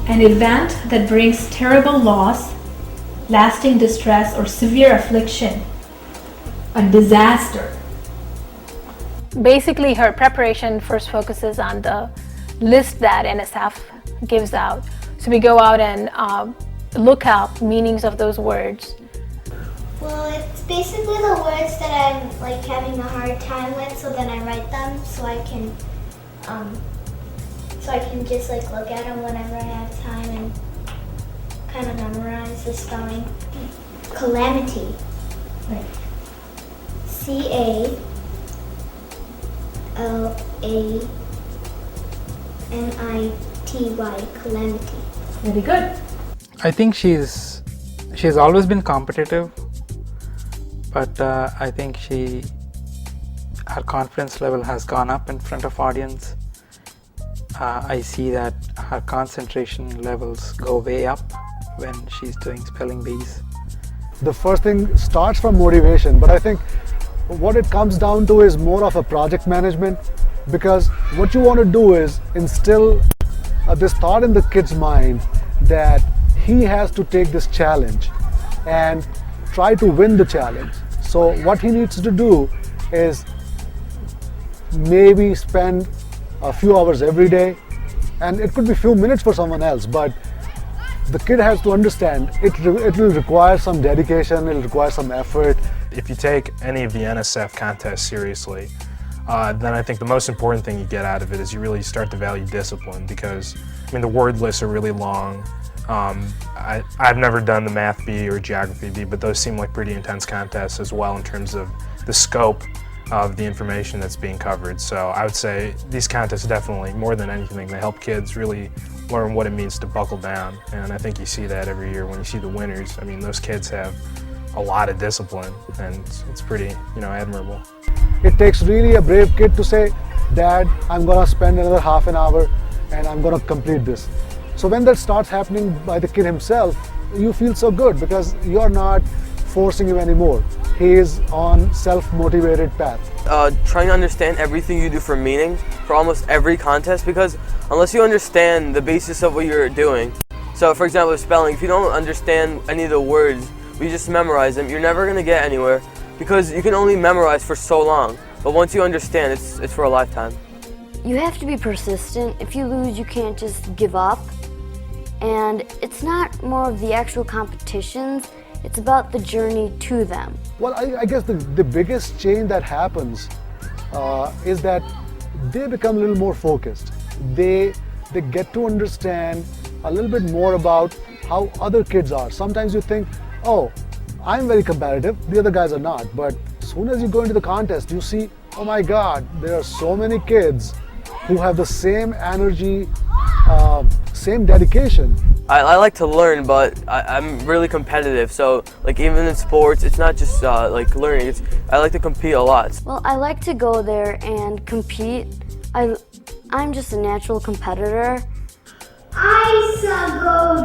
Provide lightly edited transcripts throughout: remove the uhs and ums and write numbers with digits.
an event that brings terrible loss, lasting distress, or severe affliction. A disaster. Basically, her preparation first focuses on the list that NSF gives out. So we go out and look up meanings of those words. Well, it's basically the words that I'm like having a hard time with, so then I write them so I can just like look at them whenever I have time and kind of memorize the spelling. Calamity. Right. C-A-L-A-M-I-T-Y, calamity. Very good. I think she's always been competitive, but I think her confidence level has gone up in front of audience. I see that her concentration levels go way up when she's doing spelling bees. The first thing starts from motivation, but I think what it comes down to is more of a project management, because what you want to do is instill this thought in the kid's mind that he has to take this challenge and try to win the challenge. So what he needs to do is maybe spend a few hours every day, and it could be a few minutes for someone else, but the kid has to understand it will require some dedication, it will require some effort. If you take any of the NSF contests seriously, then I think the most important thing you get out of it is you really start to value discipline, because I mean the word lists are really long. I've never done the math bee or geography bee, but those seem like pretty intense contests as well in terms of the scope of the information that's being covered. So I would say these contests definitely, more than anything, they help kids really learn what it means to buckle down, and I think you see that every year when you see the winners. I mean, those kids have a lot of discipline, and it's pretty, admirable. It takes really a brave kid to say, Dad, I'm gonna spend another half an hour and I'm gonna complete this. So when that starts happening by the kid himself, you feel so good because you're not forcing him anymore. He is on self-motivated path. Trying to understand everything you do for meaning for almost every contest, because unless you understand the basis of what you're doing, so for example with spelling, if you don't understand any of the words, you just memorize them, you're never going to get anywhere, because you can only memorize for so long, but once you understand, it's for a lifetime. You have to be persistent. If you lose, you can't just give up. And it's not more of the actual competitions, it's about the journey to them. Well, I guess the biggest change that happens is that they become a little more focused. They get to understand a little bit more about how other kids are. Sometimes you think, oh, I'm very competitive, the other guys are not. But as soon as you go into the contest, you see, oh my God, there are so many kids who have the same energy, same dedication. I like to learn, but I'm really competitive. So, like even in sports, it's not just like learning. I like to compete a lot. Well, I like to go there and compete. I'm just a natural competitor. Isagoge.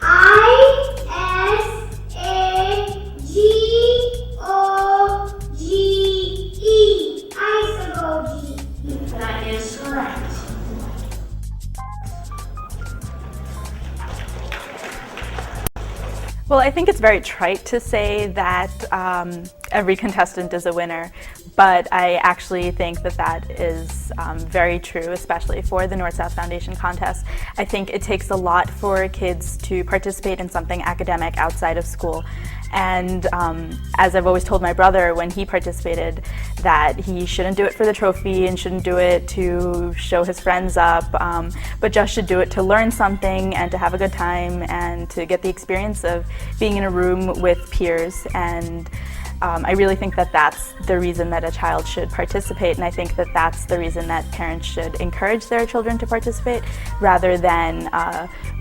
I-S-A-G-O-G-E. Isagoge. That is correct. Well, I think it's very trite to say that every contestant is a winner, but I actually think that that is very true, especially for the North-South Foundation contest. I think it takes a lot for kids to participate in something academic outside of school. And as I've always told my brother when he participated, that he shouldn't do it for the trophy and shouldn't do it to show his friends up, but just should do it to learn something and to have a good time and to get the experience of being in a room with peers. And I really think that that's the reason that a child should participate, and I think that that's the reason that parents should encourage their children to participate rather than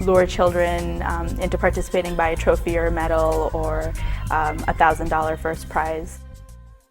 lure children into participating by a trophy or a medal or $1,000 first prize.